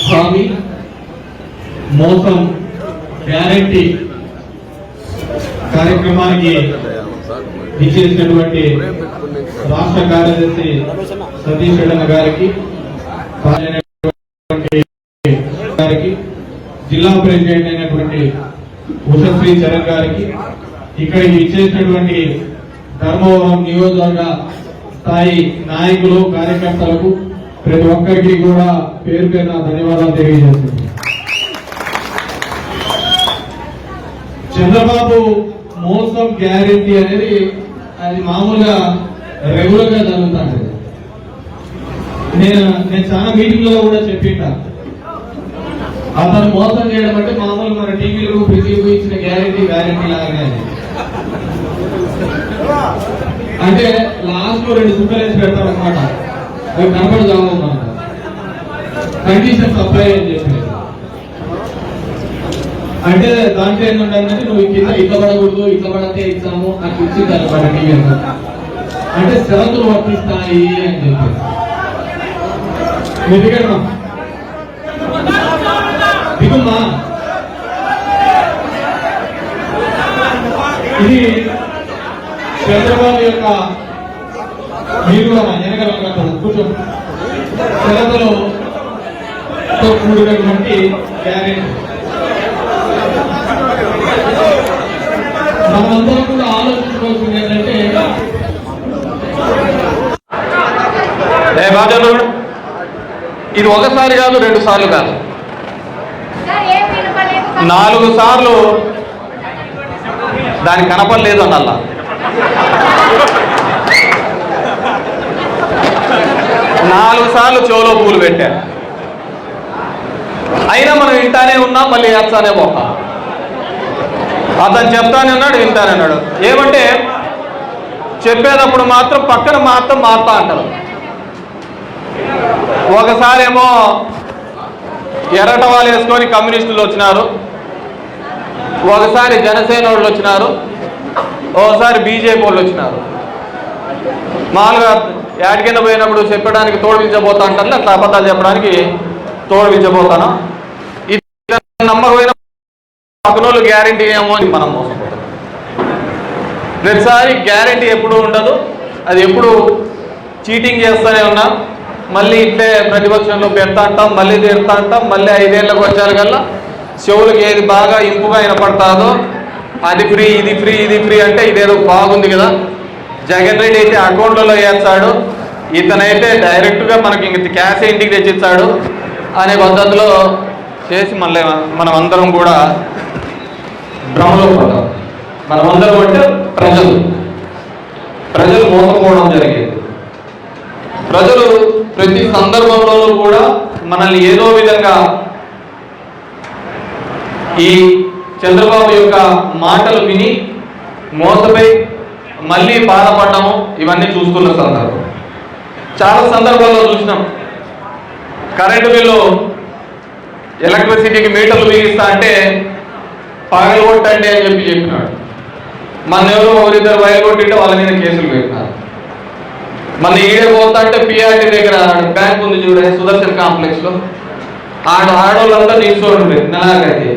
హామీ మోసం గ్యారెంటీ కార్యక్రమానికి ఇచ్చేసినటువంటి రాష్ట్ర కార్యదర్శి సతీష్ రెడ్డి గారికి, జిల్లా ప్రెసిడెంట్ అయినటువంటి ఉషశ్రీ చరణ్ గారికి, ఇక్కడికి ఇచ్చేసినటువంటి ధర్మవరం నియోజకవర్గ స్థాయి నాయకులు, కార్యకర్తలకు ప్రతి ఒక్కరికి కూడా పేరు పేరున ధన్యవాదాలు తెలియజేస్తున్నాను. చంద్రబాబు మోసం గ్యారెంటీ అనేది అది మామూలుగా రెగ్యులర్ గా జరుగుతుంది. నేను చాలా మీటింగ్లో కూడా చెప్పింటా, అతను మోసం చేయడం అంటే మామూలు మన టీవీలో ప్రతిభూ ఇచ్చిన గ్యారెంటీ లాగానే. అంటే లాస్ట్ లో 2 సుక్కలేసి పెడతారు అనమాట, అవి కనపడి కావాలన్నమాట. కండిషన్ సప్లై అని చెప్పి అంటే దాంట్లో ఏంటంటే నువ్వు కింద ఇట్లా పడకూడదు, ఇట్లా పడితే ఎగ్జాము నాకు ఇచ్చింది అనమాట టీవీ అంటే షరతులు వర్తిస్తాయి అని చెప్పి. మీరు దిగమ్మా, దిగుమ్మా. ఇది చంద్రబాబు యొక్క మీరు వెనకాల కూర్చో షరతులు కూడినటువంటి గ్యారెంటీ. మనందరం కూడా ఆలోచించుకోవాల్సింది ఏంటంటే, ఇది ఒకసారి కాదు, 2 సార్లు కాదు, 4 సార్లు దానికి కనపడలేదు అన్నల్లా. 4 సార్లు చెవులో పూలు పెట్టారు. అయినా మనం వింటానే ఉన్నాం, మళ్ళీ వేస్తానే పోతాం. అతను చెప్తానే అన్నాడు, వింటానే అన్నాడు. ఏమంటే చెప్పేటప్పుడు మాత్రం పక్కన మాత్రం మారుతా అంటారు. ఒకసారి ఏమో ఎర్రటవాళ్ళు వేసుకొని కమ్యూనిస్టులు వచ్చినారు, ఒకసారి జనసేన వాళ్ళు వచ్చినారు, ఒకసారి బీజేపీ వాళ్ళు వచ్చినారు. మామూలుగా యాడికైనా పోయినప్పుడు చెప్పడానికి తోడుపించబోతా అంటారు, అట్లా అబద్ధాలు చెప్పడానికి తోడుపించబోతాను. ఇది నమ్మకమైన పక్కనోళ్ళు గ్యారెంటీ ఏమో అని మనం మోసపోతాం. ప్రతిసారి గ్యారెంటీ ఎప్పుడు ఉండదు, అది ఎప్పుడు చీటింగ్ చేస్తూనే ఉన్నాం. మళ్ళీ ఇట్లే ప్రతిపక్షంలో పెడతా అంటాం, మళ్ళీ తీరుతా అంటాం. మళ్ళీ 5 ఏళ్ళకు వచ్చారు కల్లా చెవులకు ఏది బాగా ఇంపుగా వినపడతాదో అది ఫ్రీ, ఇది ఫ్రీ, ఇది ఫ్రీ అంటే ఇదేదో బాగుంది కదా. జగన్ రెడ్డి అయితే అకౌంట్లలో వేస్తాడు, ఇతనైతే డైరెక్ట్గా మనకి ఇంక క్యాష్ ఇంటికి తెచ్చిస్తాడు అనే పద్ధతిలో చేసి మళ్ళీ మనం అందరం కూడా భ్రమలో పడ్డాం. మనమందరం అంటే ప్రజలు మోసపోవడం జరిగేది. ప్రజలు ప్రతి సందర్భంలోనూ కూడా మనల్ని ఏదో విధంగా ఈ చంద్రబాబు యొక్క మాటలు విని మోసపోయి మళ్ళీ బాధపడ్డాము. ఇవన్నీ చూస్తున్న సందర్భం చాలా సందర్భాల్లో చూసినాం. కరెంటు బిల్లు ఎలక్ట్రిసిటీకి మీటర్లు బిగిస్తా అంటే పగలగొట్టండి అని చెప్పినాడు. మన ఎవరో ఒకరిద్దరు పగలగొట్టింటే వాళ్ళ మీద కేసులు పెట్టినారు. మన ఈడే పోతా అంటే పిఆర్టీ దగ్గర బ్యాంక్ ఉంది చూడండి, సుదర్శన్ కాంప్లెక్స్ లో ఆడవాళ్ళంతా నిల్చోండి నెలకైతే.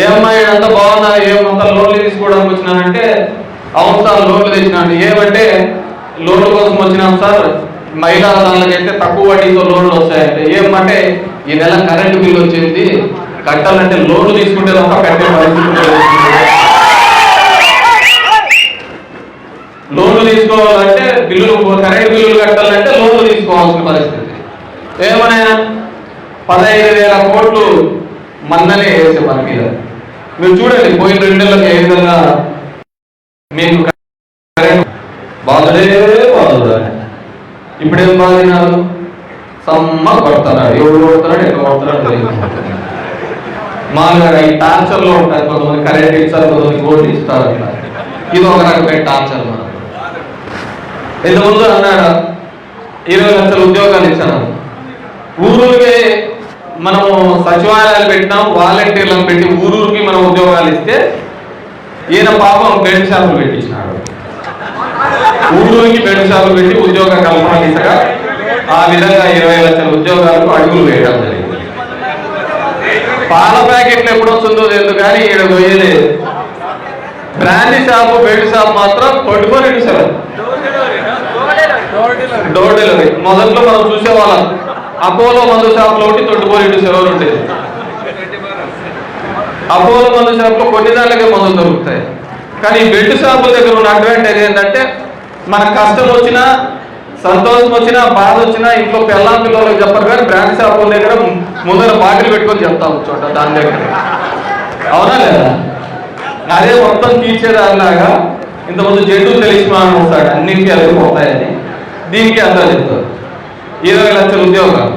ఏమన్నా అంతా బాగున్నా, ఏమంతా లోన్లు తీసుకోవడానికి వచ్చినానంటే అవును సార్ లోన్లు తెచ్చినాను. ఏమంటే లోన్ల కోసం వచ్చినాం సార్, మహిళా దానికైతే తక్కువ వడ్డీతో లోన్లు వస్తాయంటే. ఏమంటే ఈ నెల కరెంటు బిల్లు వచ్చింది, కట్టాలంటే లోన్లు తీసుకుంటే తప్ప కట్టే పరిస్థితి, లోన్లు తీసుకోవాలంటే కరెంటు బిల్లులు కట్టాలంటే లోన్లు తీసుకోవాల్సిన పరిస్థితి. ఏమన్నా 15,000 కోట్లు మన్ననే వేసే మన మీద. మీరు చూడండి పోయిన 2 నెలలకు ఏ విధంగా మీకు బాధలే బాధలు. ఇప్పుడేం బాధినారు, సమ్మ కొడుతున్నాడు, ఎవరు కొడుతున్నాడు, ఎక్కడ కొడుతున్నాడు. మామూలుగా ఈ టార్చర్లో ఉంటారు, కొంతమంది కరెంట్ ఇస్తారు, కొంతమంది గోల్డ్ ఇస్తారు. ఇది ఒక రకమైన టార్చర్. మనం ఇంతకుముందు అన్నాడు 20 లక్షల ఉద్యోగాలు ఇచ్చాను. ఊరూరికే మనము సచివాలయాలు పెట్టినాం, వాలంటీర్లను పెట్టి ఊరూరికి మనం ఉద్యోగాలు ఇస్తే ఈయన పాపం బెడ్ షాపులు పెట్టించినాడు. ఊరూరికి బెడ్ షాపులు పెట్టి ఉద్యోగ కల్పన దిశగా ఆ విధంగా 20 లక్షల ఉద్యోగాలకు అడుగులు వేయడం జరిగింది. పాల ప్యాకెట్లు ఎప్పుడు వస్తుందో తెలియదు కానీ ఇక్కడ పోయేలేదు. బ్రాండీ షాపు బెల్ట్ షాప్ మాత్రం 24/7 డోర్ డెలివరీ. మొదట్లో మనం చూసేవాళ్ళం అపోలో మందు షాప్లో ఒకటి 24/7 ఉండేది. అపోలో మందు షాప్లో కొన్ని దాంట్లకే మందులు దొరుకుతాయి. కానీ ఈ బెల్ట్ షాపుల దగ్గర ఉన్న అడ్వాంటేజ్ ఏంటంటే మన కష్టం వచ్చినా సంతోషం వచ్చినా బాధ వచ్చినా ఇంట్లో పిల్లలకు చెప్పరు కానీ బ్రాండ్ షాపుల దగ్గర ముందర బాటిల్ పెట్టుకొని చెప్తాం చోట దాని దగ్గర. అవునా లేదా? అదే మొత్తం తీర్చేదానిలాగా ఇంతకుముందు జంతువు తెలిసిమానం వస్తాడు అన్నింటికీ అదిపోతాయని దీనికి అంతా చెప్తారు. 20 లక్షల ఉద్యోగాలు.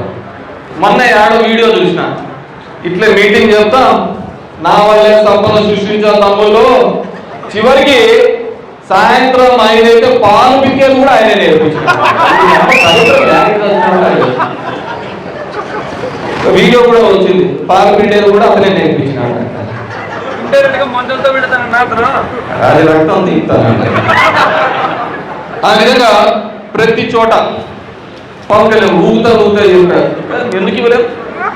మొన్న ఆడో వీడియో చూసిన ఇట్లా మీటింగ్ చెప్తా నా వల్లే సంపద సృష్టించిన తమ్ముళ్ళు చివరికి సాయంత్రం 5 అయితే పాలు పిక్కేది కూడా ఆయనే నేర్పించారు. వీడియో కూడా వచ్చింది. పాలు పిండేది కూడా అతనే నేర్పించినాడు. అది రక్తం తీస్తానండి. ఆ విధంగా ప్రతి చోట పంకలు ఊగుతా చెప్పారు. ఎందుకు ఇవ్వలేదు?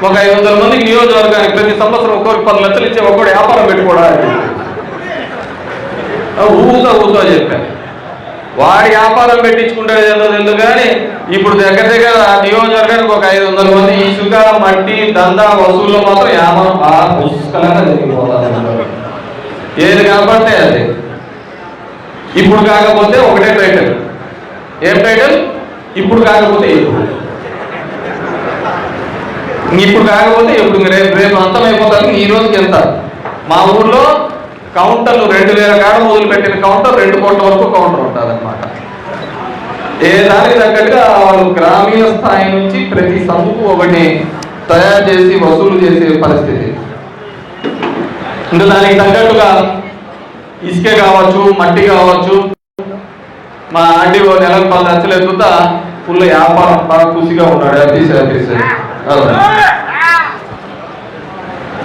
ఒక 500 మందికి నియోజకవర్గానికి ప్రతి సంవత్సరం ఒక్కొక్కరికి 10 లక్షలు ఇచ్చే ఒక్కడు వ్యాపారం పెట్టుకోవడానికి ఊగుతా చెప్పారు. వాడి వ్యాపారం పెట్టించుకుంటాడు ఏదో తెలుసు కానీ ఇప్పుడు దగ్గర నియోజకవర్గానికి ఒక 500 మంది ఇసుక మట్టి దందా వసూల్లో మాత్రం వ్యాపారం బాగా పుష్కలంగా జరిగిపోతారు. ఏది కనపడితే అది. ఇప్పుడు కాకపోతే ఒకటే టైటిల్. ఏం టైటిల్? ఇప్పుడు కాకపోతే ఇప్పుడు కాకపోతే ఎప్పుడు రేపు అంతమైపోతారు. ఈ రోజుకి ఎంత? మా ఊర్లో కౌంటర్లు 2000 కాడ మొదలు పెట్టిన కౌంటర్ 2 కోట్ల వరకు కౌంటర్ ఉంటుంది అనమాట. ఏ దానికి తగ్గట్టుగా వాళ్ళు గ్రామీణ స్థాయి నుంచి ప్రతి సందుకు ఒకటి తయారు చేసి వసూలు చేసే పరిస్థితి. ఇంకా దానికి తగ్గట్టుగా ఇసుకే కావచ్చు మట్టి కావచ్చు. మా ఆంటీ నెలకు 10 లక్షలు ఎత్తుతా ఫుల్ వ్యాపారం బాగా ఖుషిగా ఉన్నాడు. తీసే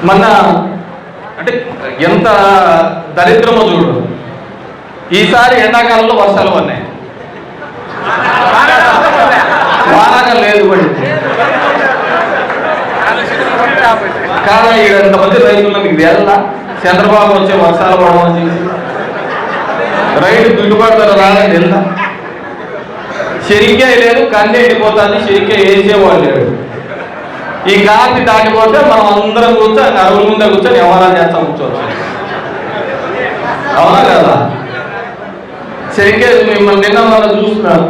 మొన్న అంటే ఎంత దరిద్రమో చూడు. ఈసారి ఎండాకాలంలో వర్షాలు పడినాయి. వానాకాలం లేదు పడి కాదా ఎంతమంది రైతులు మీకు వేళ చంద్రబాబు వచ్చే వర్షాలు పడమని చెప్పి రైతు గిట్టుబాటు ధర రాదని తెలుసా? శరికాయ లేదు, కంది ఎండిపోతుంది, శరికాయ వేసేవాళ్ళు లేడు. ఈ గాలి దాటిపోతే మనం అందరం కూర్చొని అరుగుల ముందే కూర్చొని వ్యవహారాలు చేస్తా కూర్చోవచ్చు. అవునా కదా? శరికాయ మిమ్మల్ని నిన్న మనం చూస్తున్నాం.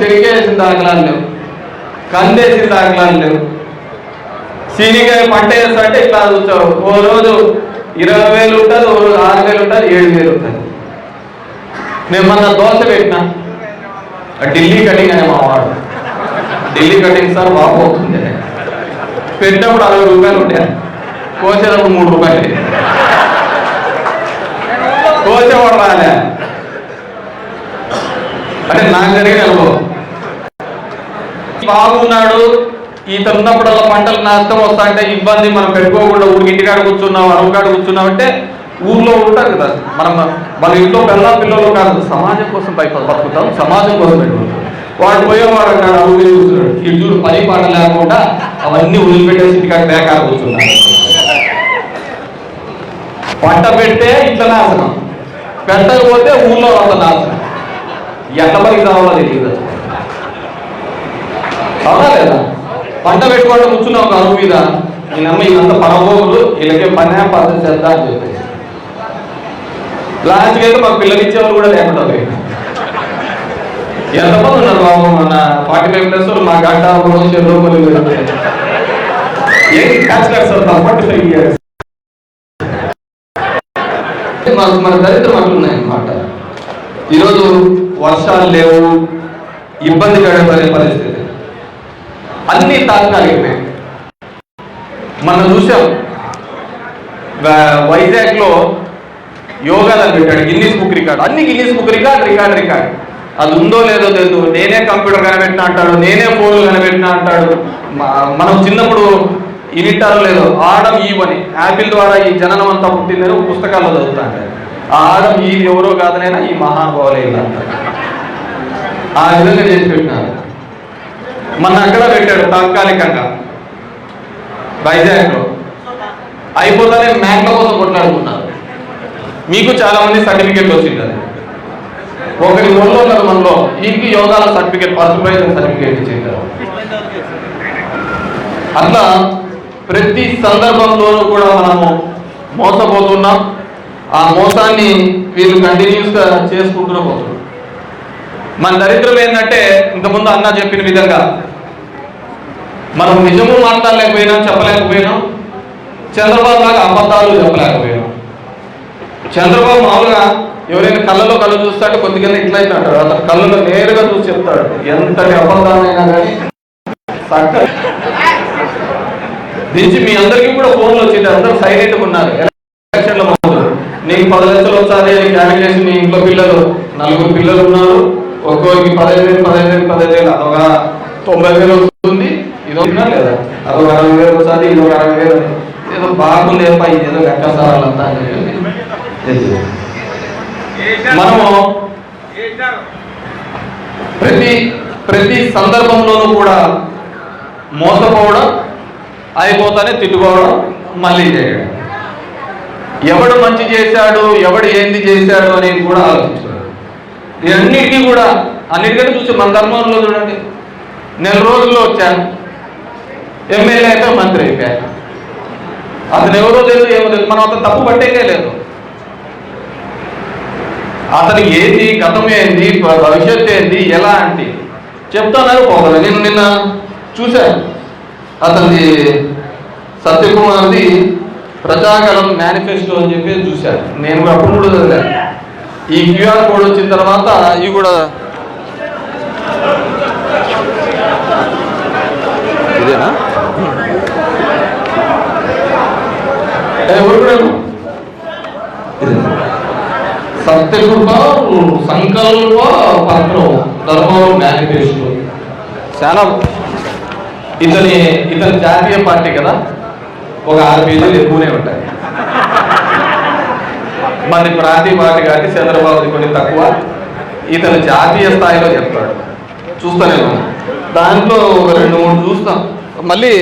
శరికాయ వేసిన దాఖలాలు లేవు, కంది వేసిన దాఖలాలు లేవు. శనికాయ పంట వేస్తా అంటే ఇట్లా చూస్తావు. ఓ రోజు 20,000 ఉంటుంది, ఓ రోజు 6,000 ఉంటుంది, 7,000 ఉంటుంది. నేను మొన్న దోశ పెట్టినా ఢిల్లీ కటింగ్ అనే మా వాడు. ఢిల్లీ కటింగ్ సార్ బాబు అవుతుంది. పెట్టినప్పుడు 60 రూపాయలు ఉంటాయి, కోసేటప్పుడు 3 రూపాయలు. కోసేవాడు రాలే అంటే నాకు జరిగిన అనుభవం. బాగున్నాడు ఈతను ఉన్నప్పుడల్లా పంటలు నష్టం వస్తా అంటే ఇబ్బంది. మనం పెట్టుకోకుండా ఊరికి ఇంటికాడ కూర్చున్నాం, అరువుకాడ కూర్చున్నాం అంటే ఊర్లో ఉంటారు కదా. మన ఇంట్లో పిల్లలు కాదు, సమాజం కోసం బతుకుతాం, సమాజం కోసం పెట్టుకుంటాం. వాడు పోయేవాడు అన్నాడు అరువు కూర్చున్నాడు. ఇటు చూడు పని పాట లేకుండా అవన్నీ వదిలిపెట్టేసి ఇంటికాడ బేకారు కూర్చున్నాడు. పంట పెడితే ఇట్లా నాశనం, పెట్టకపోతే ఊళ్ళో అంత నాశనం. ఎట్ల పనికి రావాలో తెలియదు. అవునా లేదా? పంట పెట్టుకోవడం కూర్చున్నాం ఒక అరువు మీద. ఈయనమ్మ ఇదంతా పరభోగులు, వీళ్ళకే పద్ధతి చేద్దా అని చెప్పేసి లాస్ట్కి అయితే మాకు పిల్లలు ఇచ్చేవాళ్ళు కూడా లేకుండా పోయింది. ఎంతమంది ఉన్నారు బాబు? మన 45+ మా గంట మన దరిద్రం అట్లున్నాయి అన్నమాట. ఈరోజు వర్షాలు లేవు, ఇబ్బంది పడే పరిస్థితి, అన్ని తాత్కాలికమే. మనం చూసాం వైజాగ్లో యోగాలను పెట్టాడు, గిన్నీస్ బుక్ రికార్డ్. అన్ని గిన్నీస్ బుక్ రికార్డ్. అది ఉందో లేదో తెలియదు. నేనే కంప్యూటర్ కనిపెట్టినా అంటాడు, నేనే ఫోన్లు కనిపెట్టినా అంటాడు. మనం చిన్నప్పుడు ఇనిట్టారో లేదో ఆడమ్ ఈవ్ అని యాపిల్ ద్వారా ఈ జననం అంతా పుట్టిందని పుస్తకాల్లో చదువుతాను. ఆ ఆడమ్ ఈవ్ ఎవరో కాదనైనా ఈ మహానుభావులే అంటారు. ఆ విధంగా చేసి పెట్టినారు. మన అక్కడ పెట్టాడు తాత్కాలికంగా వైజాగ్లో. అయిపోతానే మ్యాక్ల కోసం కొట్లాడుకున్నారు. మీకు చాలా మంది సర్టిఫికేట్ వచ్చింది. ఒకరి ఒళ్ళు ఉన్నారు మనలో, ఇంటికి యోగాల సర్టిఫికేట్, ఫస్ట్ ప్రైజ్ సర్టిఫికేట్ ఇచ్చింటారు. అట్లా ప్రతి సందర్భంలోనూ కూడా మనము మోసపోతున్నాం. ఆ మోసాన్ని వీళ్ళు కంటిన్యూస్గా చేసుకుంటూ పోతున్నారు. మన దరిద్రం ఏంటంటే, ఇంతకుముందు అన్న చెప్పిన విధంగా మనం నిజము మాట్లాడలేకపోయినాం, చెప్పలేకపోయినాం. చంద్రబాబు లాగా అబద్ధాలు చెప్పలేకపోయినాం. చంద్రబాబు మామూలుగా ఎవరైనా కళ్ళలో కళ్ళు చూస్తాడు, కొద్దిగా ఇట్లా అయితే అంటాడు. అతను కళ్ళలో నేరుగా చూసి చెప్తాడు, ఎంతటి అబద్ధాలైనా కానీ చక్క దించి. మీ అందరికీ కూడా ఫోన్లు వచ్చింది, అందరూ సైలెంట్గా ఉన్నారు. ఎలక్షన్ల ముందు నీకు 10 లక్షలు వచ్చాది అని క్యాలిక్యులేషన్. మీ ఇంట్లో పిల్లలు 4 పిల్లలు ఉన్నారు, ఒక్కొక్కరికి 15,000 అదొక 90,000 వస్తుంది. ఇదో లేదా అదొక 60,000 వచ్చాది, ఇదొక 60,000. ఏదో బాగుంది ఏదో లెక్కసారాలంతా అని చెప్పి మనము ప్రతి సందర్భంలోనూ కూడా మోసపోవడం, అయిపోతానే తిట్టుకోవడం, మళ్ళీ చేయడం. ఎవడు మంచి చేశాడు, ఎవడు ఏంది చేశాడు అనేది కూడా ఆలోచించాడు. ఇవన్నిటికీ కూడా అన్నిటికంటే చూసి మన ధర్మంలో చూడండి, 4 రోజుల్లో వచ్చాను, ఎమ్మెల్యే అయితే మంత్రి అయిపోయాను. అతను ఎవరో తెలుసు ఏమో తెలుసు, మనం అతను తప్పు పట్టేదే లేదు. అతను ఏంది, గతం ఏంది, భవిష్యత్తు ఏంది, ఎలా అంటే చెప్తాను పోగలరు. నేను నిన్న చూశాను, అతనిది సత్యకుమార్ది ప్రజాగలం మేనిఫెస్టో అని చెప్పి చూశాను. నేను కూడా అప్పుడు కూడా చదివాను. ఈ క్యూఆర్ కోడ్ వచ్చిన తర్వాత ఇవి కూడా ఇదేనా సత్యకృప సంకల్ప పత్రం ధర్మవరం మేనిఫెస్టో. చాలా ఇతని జాతీయ పార్టీ కదా, ఒక 6 పేజీలు ఎక్కువనే ఉంటాయి. మన ప్రాంతీయ పార్టీ కాబట్టి చంద్రబాబుది కొన్ని తక్కువ. ఇతను జాతీయ స్థాయిలో చెప్తాడు, చూస్తూనే ఉన్నాం. దాంట్లో ఒక 2-3 చూస్తాం. మళ్ళీ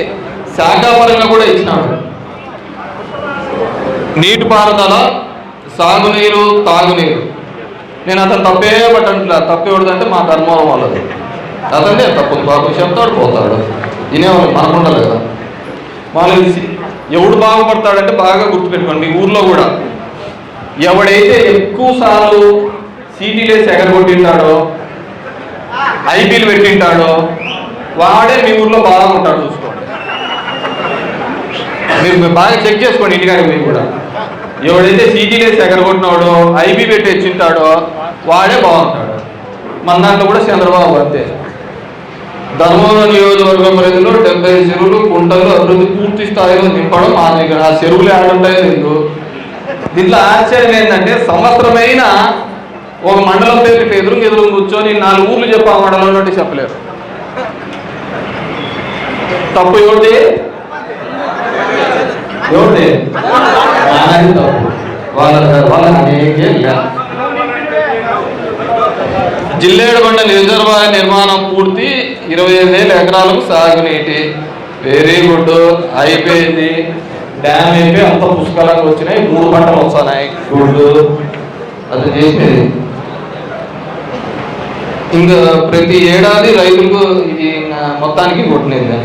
శాఖాపరంగా కూడా ఇచ్చినాడు. నీటిపారుదల, సాగునీరు, తాగునీరు. నేను అతను తప్పే పట్టట్లా. తప్పేవడదంటే మా ధర్మవరం వాళ్ళది. అతనే తప్పు బాబు చెప్తాడు, పోతాడు. వినేవాళ్ళు మనకుండాలి కదా. వాళ్ళు ఎవడు బాగుపడతాడంటే బాగా గుర్తుపెట్టుకోండి, మీ ఊర్లో కూడా ఎవడైతే ఎక్కువ సార్లు సీటీలేసి ఎగరగొట్టింటాడో, ఐపీలు పెట్టింటాడో వాడే మీ ఊర్లో బాగుంటాడు. చూసుకోండి, మీరు బాగా చెక్ చేసుకోండి ఇంటికాడికి. మీరు కూడా ఎవడైతే సీటీలేసి ఎగరగొట్టినాడో, ఐపీ పెట్టి తెచ్చింటాడో వాడే బాగుంటాడు. మన దాంట్లో కూడా చంద్రబాబు అంతే. ధర్మవరం నియోజకవర్గం పరిధిలో 70 చెరువులు, కుంటలు అభివృద్ధి పూర్తి స్థాయిలో నింపడం. ఆ చెరువులు ఆడుంటాయో లేదు. దీంట్లో ఆశ్చర్యం ఏంటంటే, సంవత్సరమైన ఒక మండలం పేరు ఎదురు కూర్చొని 4 ఊర్లు చెప్పి ఆ మండలంలో చెప్పలేరు. తప్పు ఎవరిది? తప్పు వాళ్ళ అనేకే జిల్లేడుబండ రిజర్వాయర్ నిర్మాణం పూర్తి, 25,000 ఎకరాలకు సాగునీటి. వెరీ గుడ్, అయిపోయింది. డ్యామ్ అయిపోయి అంత పుష్కలంగా వచ్చినాయి, 3 పంటలు వస్తున్నాయి. గుడ్, అది చేసేది. ఇంకా ప్రతి ఏడాది రైతులకు ఇది మొత్తానికి కొట్టినది.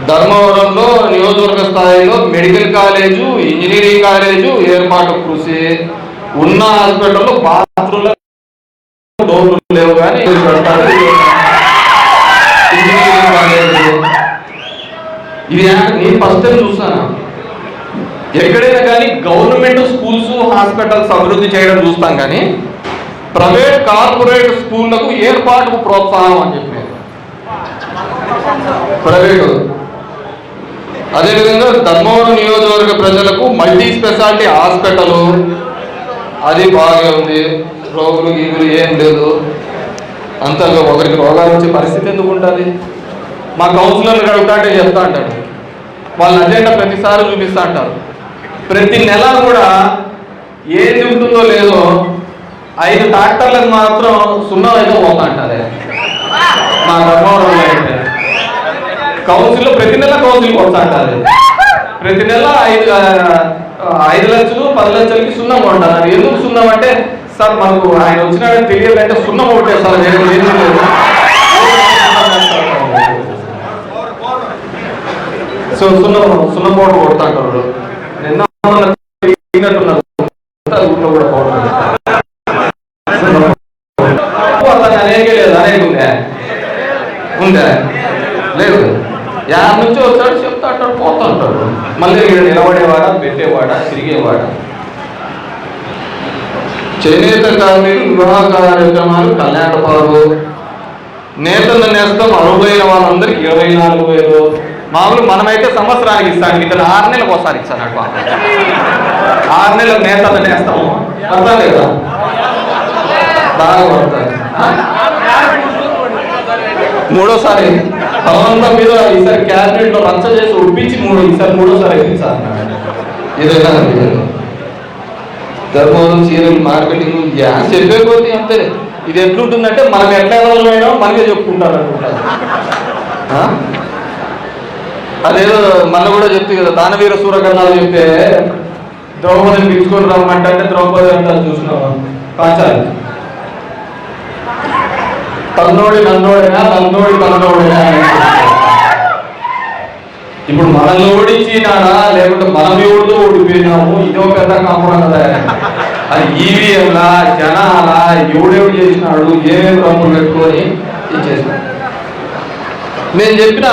ధర్మవరంలో నియోజకవర్గ స్థాయిలో మెడికల్ కాలేజు, ఇంజనీరింగ్ కాలేజు ఏర్పాటు కృషి. ఉన్న హాస్పిటల్లో బాత్రూంలో డోర్లు లేవు కానీ ఇంజనీరింగ్ కాలేజు. ఇది నేను ఫస్ట్ టైం చూస్తాను. ఎక్కడైనా కానీ గవర్నమెంట్ స్కూల్స్, హాస్పిటల్స్ అభివృద్ధి చేయడం చూస్తాం, కానీ ప్రైవేట్ కార్పొరేట్ స్కూళ్లకు ఏర్పాటుకు ప్రోత్సాహం అని చెప్పినారు ప్రైవేటు. అదేవిధంగా ధర్మవరం నియోజకవర్గ ప్రజలకు మల్టీ స్పెషాలిటీ హాస్పిటల్, అది బాగా ఉంది. రోగులు గీగులు ఏం లేదు. అంతగా ఒకరికి రోగాలు వచ్చే పరిస్థితి ఎందుకు ఉంటుంది? మా కౌన్సిలర్లు అడుగుతా అంటే చెప్తా అంటాడు. వాళ్ళ అజెండా ప్రతిసారి చూపిస్తూ అంటారు. ప్రతి నెల కూడా ఏది ఉంటుందో లేదో 5 ట్రాక్టర్లకు మాత్రం 0 అయితే పోతా అంటారు. మా ధర్మవరంలో అయితే కౌన్సిల్లో ప్రతి నెల కౌన్సిల్ కొడతా అంటారు. ప్రతి నెల 5 లక్షలు 10 లక్షలకి సున్నం కొంటారు. ఎందుకు సున్నం అంటే, సార్ మనకు ఆయన వచ్చినాడని తెలియాలంటే సున్నం ఒకటే సార్, నేను లేదు. సో సున్నం పౌడర్ కొడతాంటారు. నిన్న ఊళ్ళో కూడా పౌడర్ అనేకే లేదు. అనేక ఉందా లేదు. యాడ్ నుంచి వచ్చాడు చెప్తా అంటాడు, పోతా అంటాడు. మళ్ళీ ఇక్కడ నిలబడేవాడా, పెట్టేవాడా, తిరిగేవాడా. చేనేత కార్మికులు వివాహ కార్యక్రమాలు కళ్యాణపాలు, నేతన్న నేస్తం అరువైన వాళ్ళందరికీ 24,000. మామూలు మనమైతే సంవత్సరానికి ఇస్తాను, ఇక్కడ 6 నెలలకు ఒకసారి ఇస్తాను. 6 నెలలకు నేతన్న నేస్తాము అర్థం లేదా, బాగా పడతాయి. మూడోసారి బలవంతం మీద ఈసారి క్యాబినెట్ లో రచ్చ చేసి ఒప్పించి ఈసారి మూడోసారి ఇప్పించారు. ఏదైనా ధర్మవరం చీరలు మార్కెటింగ్ గ్యాస్ చెప్పేపోతే అంతే. ఇది ఎట్లుంటుందంటే మనం ఎట్లా ఎవరైనా మనకే చెప్పుకుంటారు అనుకుంటారు. అదేదో మన కూడా చెప్తే కదా, దానవీర సూరకర్ణాలు చెప్తే ద్రౌపదిని పిలుచుకొని రమ్మంటే ద్రౌపది అంటారు చూసినావా, పాచాలి తన్నోడి నన్నోడినా నన్నోడి తన్నోడినా. ఇప్పుడు మనల్ని ఓడించినాడా లేకుంటే మనం ఎవరితో ఓడిపోయినాము, ఇదో పెద్ద కాంపౌండ్. అది ఈవీఎంలా జనాలా ఎవడెవడు చేసినాడు, ఏమేమి రంగులు పెట్టుకొని ఇచ్చేసినాడు. నేను చెప్పిన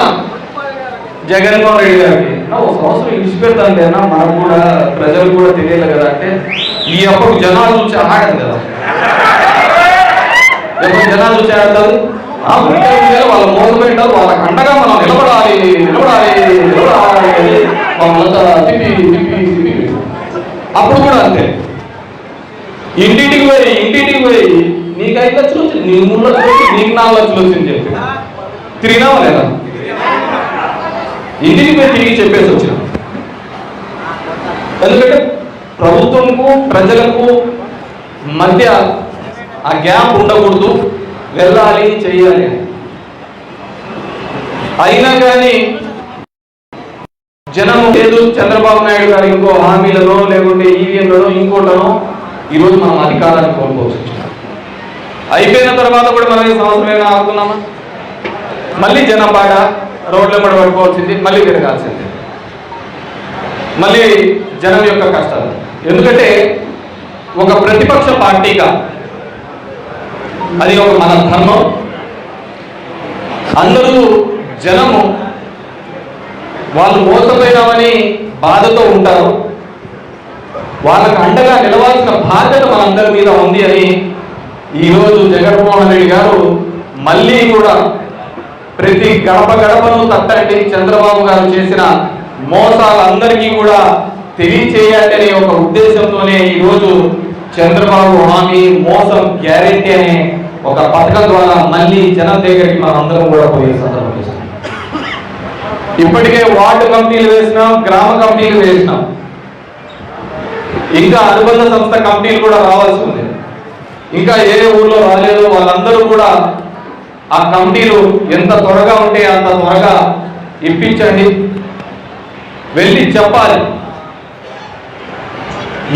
జగన్మోహన్ రెడ్డి గారికి, ఒక సంవత్సరం ఇడిచిపెడతాను లేనా, మనకు కూడా ప్రజలు కూడా తెలియాలి కదా అంటే, ఈ అప్పుడు జనాలు చూసి ఆడదు కదా, జనాలు చూసి ఆడతారు. వాళ్ళు మోసపోయింటారు, వాళ్ళకి అండగా మనం నిలబడాలి వాళ్ళంతా తిప్పి అప్పుడు కూడా అంతే. ఇంటింటికి పోయి నీకు 5 లక్షలు వచ్చింది, నీకు 3 లక్షలు వచ్చింది, నీకు 4 లక్షలు వచ్చింది చెప్పి తిరిగినావా లేదా? ఇంటికి పోయి తిరిగి చెప్పేసి వచ్చిన. ఎందుకంటే ప్రభుత్వంకు ప్రజలకు మధ్య ఆ గ్యాప్ ఉండకూడదు, వెళ్ళాలి చెయ్యాలి. అయినా కానీ జనం లేదు, చంద్రబాబు నాయుడు గారు ఇంకో హామీలను లేకుంటే ఈవీఎంలను ఇంకోటను ఈరోజు మనం అధికారాన్ని కోల్పోవచ్చు. అయిపోయిన తర్వాత కూడా మనం ఈ సంవత్సరమైనా ఆగుతున్నామా? మళ్ళీ జనం బాట రోడ్ల మీద పడుకోవాల్సింది, మళ్ళీ తిరగాల్సింది, మళ్ళీ జనం యొక్క కష్టాలు. ఎందుకంటే ఒక ప్రతిపక్ష పార్టీగా అది ఒక మన ధర్మం. అందరూ జనము వాళ్ళు మోసపోయినామని బాధతో ఉంటారు, వాళ్ళకు అండగా నిలవాల్సిన బాధ్యత మనందరి మీద ఉంది అని ఈరోజు జగన్మోహన్ రెడ్డి గారు మళ్ళీ కూడా ప్రతి గడపను తట్టండి, చంద్రబాబు గారు చేసిన మోసాలందరికీ కూడా తెలియచేయాలనే ఒక ఉద్దేశంతోనే ఈరోజు చంద్రబాబు హామీ మోసం గ్యారెంటీ అనే ఒక పథకం ద్వారా మళ్ళీ జనం దగ్గరికి మనం అందరం కూడా పోయే సందర్భం. ఇప్పటికే వార్డు కమిటీలు వేసినాం, గ్రామ కమిటీలు వేసినాం, ఇంకా అనుబంధ సంస్థ కమిటీలు కూడా రావాల్సి ఉంది. ఇంకా ఏ ఊర్లో రాలేదు, వాళ్ళందరూ కూడా ఆ కమిటీలు ఎంత త్వరగా ఉంటే అంత త్వరగా ఇప్పించండి, వెళ్ళి చెప్పాలి.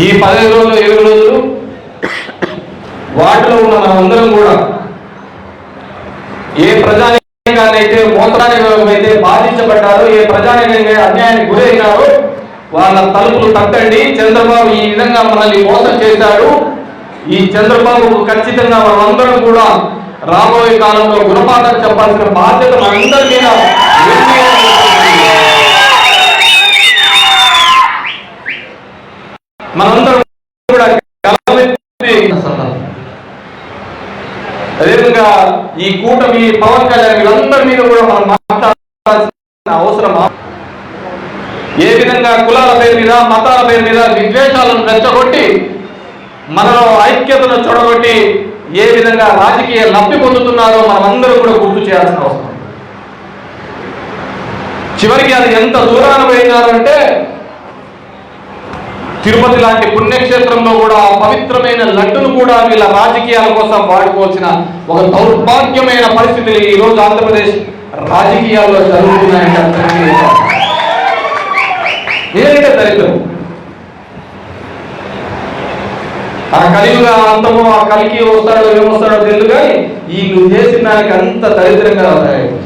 ఈ 15 రోజులు 20 రోజులు వాటిలో ఉన్న మనందరం కూడా ఏ ప్రజానికాన్నైతే మోసానికైతే బాధించబడ్డారో, ఏ ప్రజానికంగా అన్యాయానికి గురైనారో వాళ్ళ తలుపులు తట్టండి. చంద్రబాబు ఈ విధంగా మనల్ని మోసం చేశాడు, ఈ చంద్రబాబు ఖచ్చితంగా మనందరం కూడా రాబోయే కాలంలో గుణపాఠం చెప్పాల్సిన బాధ్యత మనందరి మీద. మనందరం కూడా అదేవిధంగా ఈ కూటమి పవన్ కళ్యాణ్ వీళ్ళందరి మీద కూడా మనం మాట్లాడాల్సిన అవసరం. ఏ విధంగా కులాల పేరు మీద మతాల పేరు మీద విద్వేషాలను రెచ్చగొట్టి మనలో ఐక్యతను చూడగొట్టి ఏ విధంగా రాజకీయ లబ్ధి పొందుతున్నారో మనం అందరూ కూడా గుర్తు చేయాల్సిన అవసరం. చివరికి అది ఎంత దూరాన పోయినారంటే తిరుపతి లాంటి పుణ్యక్షేత్రంలో కూడా పవిత్రమైన లడ్డును కూడా వీళ్ళ రాజకీయాల కోసం వాడుకోవాల్సిన ఒక దౌర్భాగ్యమైన పరిస్థితులు ఈ రోజు ఆంధ్రప్రదేశ్ రాజకీయాల్లో జరుగుతున్నాయంటే ఆ కలియుగ అంతమో ఆ కలికి వస్తాడో ఏమొస్తాడో తెలియదు, కానీ వీళ్ళు చేసిన దానికి అంత దరిద్రంగా తయారైంది.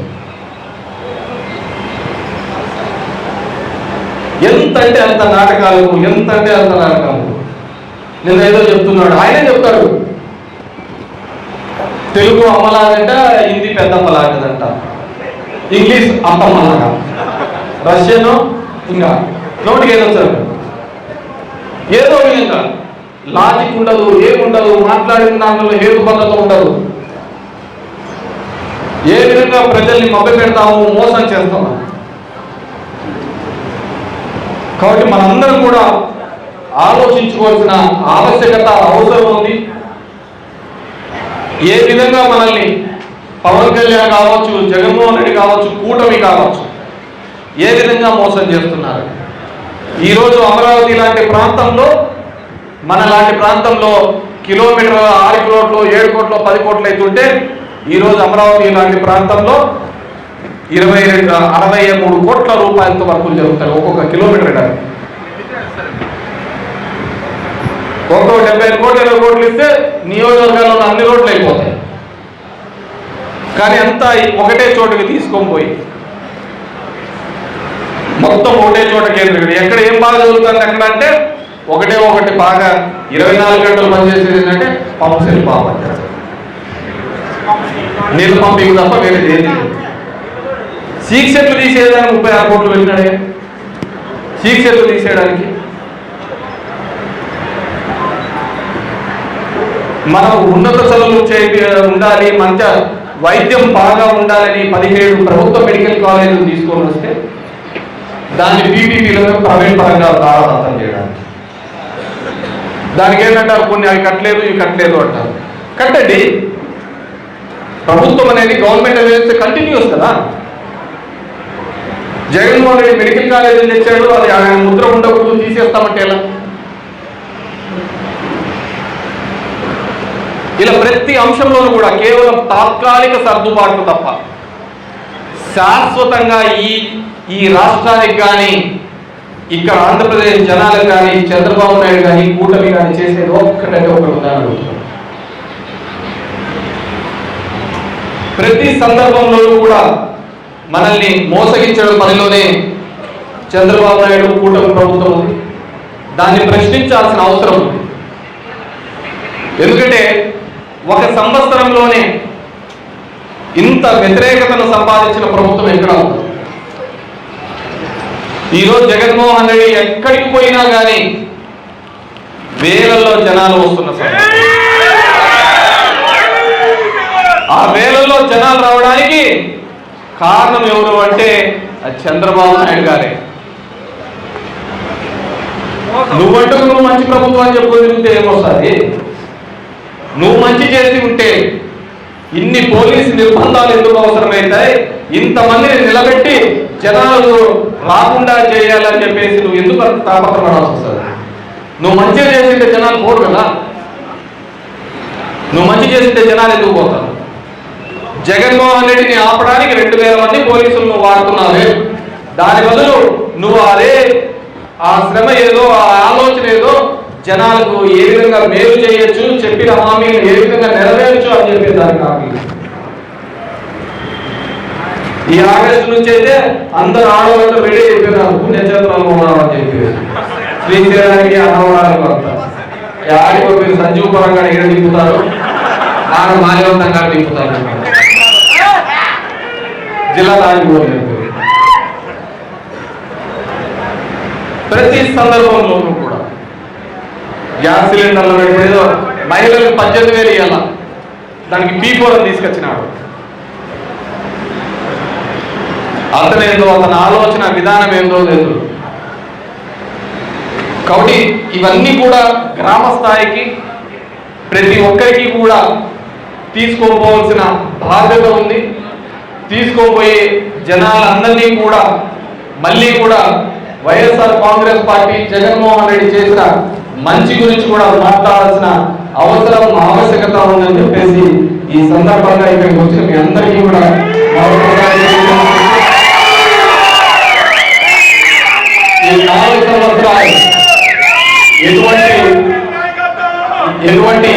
ఎంత అంటే అంత నాటకాలు, ఎంత అంటే అంత నాటకాలు. నిన్న ఏదో చెప్తున్నాడు, ఆయనే చెప్తాడు, తెలుగు అమ్మలాగంట, హిందీ పెద్దమ్మలాగదంట, ఇంగ్లీష్ అత్తమ్మలాగా, రష్యను ఇంకా నోటికి ఏదో వచ్చారు. ఏదో విధంగా లాజిక్ ఉండదు, ఏముండదు, మాట్లాడిన దాంట్లో హేతుబద్ధత ఉండదు. ఏ విధంగా ప్రజల్ని మభ్య పెడతాము, మోసం చేస్తాము. కాబట్టి మనందరం కూడా ఆలోచించుకోవాల్సిన ఆవశ్యకత, అవసరం ఉంది. ఏ విధంగా మనల్ని పవన్ కళ్యాణ్ కావచ్చు, జగన్మోహన్ రెడ్డి కావచ్చు, కూటమి కావచ్చు, ఏ విధంగా మోసం చేస్తున్నారు. ఈరోజు అమరావతి లాంటి ప్రాంతంలో, మన లాంటి ప్రాంతంలో కిలోమీటర్ 6 కోట్లు, 7 కోట్లు, 10 కోట్లు అవుతుంటే, ఈరోజు అమరావతి లాంటి ప్రాంతంలో 63 కోట్ల రూపాయలతో వర్కులు జరుగుతాయి ఒక్కొక్క కిలోమీటర్. ఒక్కో 75 కోట్లు 20 కోట్లు ఇస్తే నియోజకవర్గాల్లో ఉన్న అన్ని రోడ్లు అయిపోతాయి. కానీ అంతా ఒకటే చోటుకి తీసుకొని పోయి మొత్తం ఒకటే చోట కేంద్రీకరణ. ఎక్కడ ఏం బాగా జరుగుతుంది అక్కడ అంటే ఒకటి బాగా 24 గంటలు పనిచేసేది ఏంటంటే పంప్ సెల్ బాగా నీళ్ళు పంపింగ్ తప్ప వేరే ఏది. సీక్ సెట్లు తీసేయడానికి 36 కోట్లు పెట్టినాడే, సీక్ సెట్లు తీసేయడానికి. మనం ఉన్నత చదువులు ఉండాలి, మంచి వైద్యం బాగా ఉండాలని 17 ప్రభుత్వ మెడికల్ కాలేజీలు తీసుకొని వస్తే దాన్ని పీపీపీలను ప్రైవేట్ పరంగా ప్రారంభం చేయడానికి. దానికి ఏంటంటారు, కొన్ని అవి కట్టలేదు, ఇవి కట్టలేదు అంటారు. కట్టండి. ప్రభుత్వం అనేది గవర్నమెంట్ అనేది కంటిన్యూస్ కదా. జగన్మోహన్ రెడ్డి మెడికల్ కాలేజీని తెచ్చాడు, అది ఆయన ముద్ర ఉండకూడదు, తీసేస్తామంటే ఎలా? ఇలా ప్రతి అంశంలోనూ కూడా కేవలం తాత్కాలిక సర్దుబాట్లు తప్ప శాశ్వతంగా ఈ రాష్ట్రానికి కానీ, ఇక్కడ ఆంధ్రప్రదేశ్ జనాలకు కానీ, చంద్రబాబు నాయుడు కానీ, కూటమి కానీ చేసేది ఒక్కటంటే ఒకటి ఉందని ప్రతి సందర్భంలోనూ కూడా మనల్ని మోసగించడం పనిలోనే చంద్రబాబు నాయుడు, కూటమి ప్రభుత్వం ఉంది. దాన్ని ప్రశ్నించాల్సిన అవసరం ఉంది. ఎందుకంటే ఒక సంవత్సరంలోనే ఇంత వ్యతిరేకతను సంపాదించిన ప్రభుత్వం ఎక్కడ ఉంది? ఈరోజు జగన్మోహన్ రెడ్డి ఎక్కడికి పోయినా కానీ వేలల్లో జనాలు వస్తున్న సమయం. ఆ వేలల్లో జనాలు రావడానికి కారణం ఎవరు అంటే చంద్రబాబు నాయుడు గారే. నువ్వు మంచి ప్రభుత్వం అని చెప్పుకుంటే ఏమొస్తుంది? నువ్వు మంచి చేసి ఉంటే ఇన్ని పోలీసు నిర్బంధాలు ఎందుకు అవసరమవుతాయి? ఇంతమందిని నిలబెట్టి జనాలు రాకుండా చేయాలని చెప్పేసి నువ్వు ఎందుకు తాపత్రపడాల్సి వస్తుంది? నువ్వు మంచిగా చేసింటే జనాలు పోరు కదా. నువ్వు మంచి చేసింటే జనాలు ఎందుకు పోతారు? జగన్మోహన్ రెడ్డిని ఆపడానికి 2000 మంది పోలీసులు నువ్వు వాడుతున్నావే, దాని బదులు నువ్వు ఆ శ్రమ ఏదో, ఆ ఆలోచన ఏదో, జనాలకు ఏ విధంగా మేలు చేయొచ్చు, చెప్పిన హామీలు ఏ విధంగా నెరవేర్చు అని చెప్పే దానికి హామీ. ఈ ఆగస్టు నుంచి అయితే అందరు ఆడవాళ్ళు రెడీ అయిపోయినారు, పుణ్యక్షేత్రాలు ఉన్నామని చెప్పి శ్రీశైలానికి అన్నవరాలకు వస్తారు. ఆడిపోయి సంజీవ పరంగా ఎక్కడ దింపుతారు, ఆడ మాల్యవంతంగా దింపుతారు, జిల్లా దాటిపోలేదు. ప్రతి సందర్భంలోనూ కూడా గ్యాస్ సిలిండర్లు పెట్టేదో మహిళలకు 18,000 ఇవ్వాల, దానికి P4 తీసుకొచ్చినాడు. అతనేందో, అతని ఆలోచన విధానం ఏందో లేదు. కాబట్టి ఇవన్నీ కూడా గ్రామ స్థాయికి ప్రతి ఒక్కరికి కూడా తీసుకోపోవాల్సిన బాధ్యత ఉంది. తీసుకోపోయే జనాలందరినీ కూడా మళ్ళీ కూడా వైఎస్ఆర్ కాంగ్రెస్ పార్టీ, జగన్మోహన్ రెడ్డి చేసిన మంచి గురించి కూడా మాట్లాడాల్సిన అవసరం, ఆవశ్యకత ఉందని చెప్పేసి ఈ సందర్భంగా ఇక్కడికి వచ్చిన మీ అందరికీ కూడా ఈ 4 సంవత్సరాలు ఎటువంటి